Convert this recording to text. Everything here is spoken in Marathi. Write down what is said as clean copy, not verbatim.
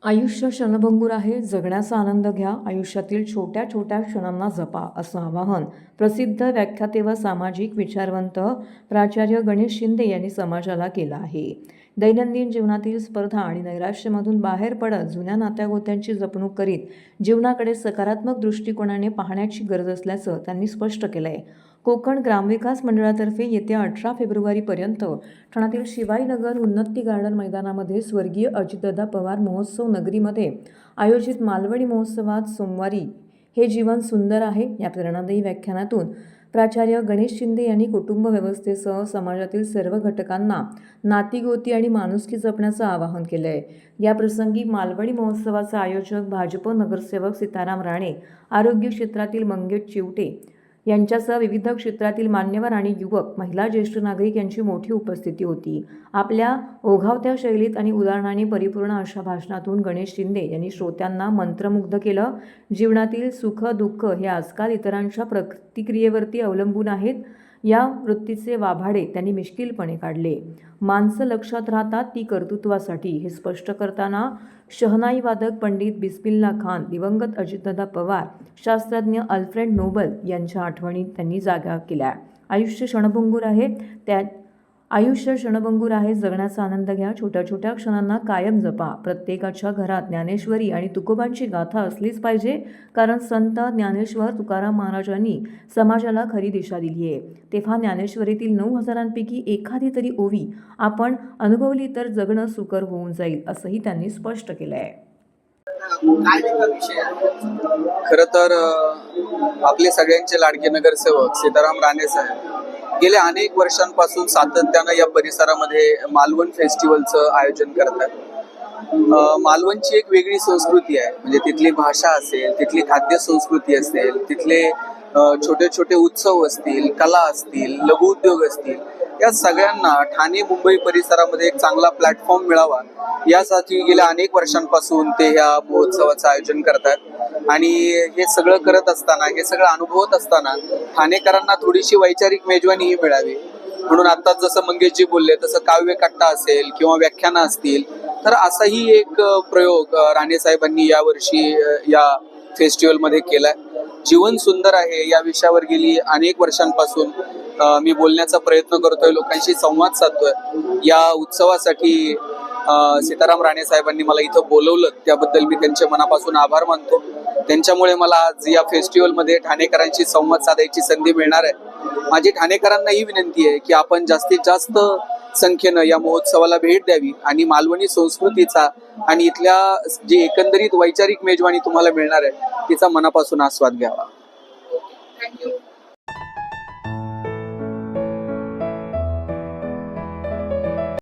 आयुष्य क्षणभंगूर आहे, जगण्याचा आनंद घ्या. आयुष्यातील छोट्या छोट्या क्षणांना जपा, असं आवाहन प्रसिद्ध व्याख्याते व सामाजिक विचारवंत प्राचार्य गणेश शिंदे यांनी समाजाला केलं आहे. दैनंदिन जीवनातील स्पर्धा आणि नैराश्यामधून बाहेर पडत जुन्या नात्यागोत्यांची जपणूक करीत जीवनाकडे सकारात्मक दृष्टिकोनाने पाहण्याची गरज असल्याचं त्यांनी स्पष्ट केलं आहे. कोकण ग्रामविकास मंडळातर्फे येत्या 18 फेब्रुवारीपर्यंत ठाण्यातील शिवाईनगर उन्नती गार्डन मैदानामध्ये स्वर्गीय अजितदादा पवार महोत्सव नगरीमध्ये आयोजित मालवणी महोत्सवात सोमवारी हे जीवन सुंदर आहे या प्रेरणादायी व्याख्यानातून प्राचार्य गणेश शिंदे यांनी कुटुंब व्यवस्थेसह समाजातील सर्व घटकांना नातीगोती आणि माणुसकी जपण्याचं आवाहन केलं आहे. या प्रसंगी मालवणी महोत्सवाचा आयोजक भाजप नगरसेवक सीताराम राणे, आरोग्य क्षेत्रातील मंगेश चिवटे यांच्यासह विविध क्षेत्रातील मान्यवर आणि युवक, महिला, ज्येष्ठ नागरिक यांची मोठी उपस्थिती होती. आपल्या ओघावत्या शैलीत आणि उदाहरणाने परिपूर्ण अशा भाषणातून गणेश शिंदे यांनी श्रोत्यांना मंत्रमुग्ध केलं. जीवनातील सुख दुःख हे आजकाल इतरांच्या प्रतिक्रियेवरती अवलंबून आहेत. या वृत्तीचे वाभाडे त्यांनी मिश्किलपणे काढले. माणसं लक्षात राहतात ती कर्तृत्वासाठी, हे स्पष्ट करताना शहनाई वादक पंडित बिस्मिल्ला खान, दिवंगत अजितदादा पवार, शास्त्रज्ञ अल्फ्रेड नोबल यांच्या आठवणी त्यांनी जागा केल्या. आयुष्य क्षणभंगूर आहे, जगण्याचा आनंद घ्या. छोट्या छोट्या क्षणांना कायम जपा. प्रत्येकाच्या घरात ज्ञानेश्वरी आणि तुकोबांची गाथा असलीच पाहिजे, कारण संत ज्ञानेश्वर तुकाराम महाराजांनी समाजाला खरी दिशा दिली आहे. तेव्हा ज्ञानेश्वरीतील 9,000 एखादी तरी ओवी आपण अनुभवली तर जगणं सुकर होऊन जाईल, असंही त्यांनी स्पष्ट केलं आहे. खरं तर आपले सगळ्यांचे लाडके नगरसेवक सीताराम राणे साहेब गेल्या अनेक वर्षांपासून सातत्यानं या परिसरामध्ये मालवण फेस्टिवलचं आयोजन करतात. मालवणची एक वेगळी संस्कृती आहे, म्हणजे तिथली भाषा असेल, तिथली खाद्य संस्कृती असेल, तिथले छोटे छोटे उत्सव असतील, कला असतील, लघुउद्योग असतील, या सगळ्यांना ठाणे मुंबई परिसरामध्ये एक चांगला प्लॅटफॉर्म मिळावा यासाठी गेल्या अनेक वर्षांपासून ते ह्या महोत्सवाचं आयोजन करतात. आणि हे सगळं करत असताना, हे सगळं अनुभवत असताना ठाणेकरांना थोडीशी वैचारिक मेजवानी ही मिळावी म्हणून आत्ताच जसं मंगेशजी बोलले तसं काव्य कट्टा असेल किंवा व्याख्यानं असतील, तर असाही एक प्रयोग राणे साहेबांनी यावर्षी या फेस्टिवलमध्ये केलाय. जीवन सुंदर आहे या विषयावर गेली अनेक वर्षांपासून मी बोलण्याचा प्रयत्न करतोय, लोकांशी संवाद साधतोय. या उत्सवासाठी सीताराम राणे साहेबांनी मला इथं बोलवलं, त्याबद्दल मी त्यांचे मनापासून आभार मानतो. त्यांच्यामुळे मला आज या फेस्टिवलमध्ये ठाणेकरांशी संवाद साधायची संधी मिळणार आहे. माझी ठाणेकरांना ही विनंती आहे की आपण जास्तीत जास्त संख्येनं या महोत्सवाला भेट द्यावी आणि मालवणी संस्कृतीचा आणि इथल्या जी एकंदरीत वैचारिक मेजवानी तुम्हाला मिळणार आहे तिचा मनापासून आस्वाद घ्यावा. थँक्यू.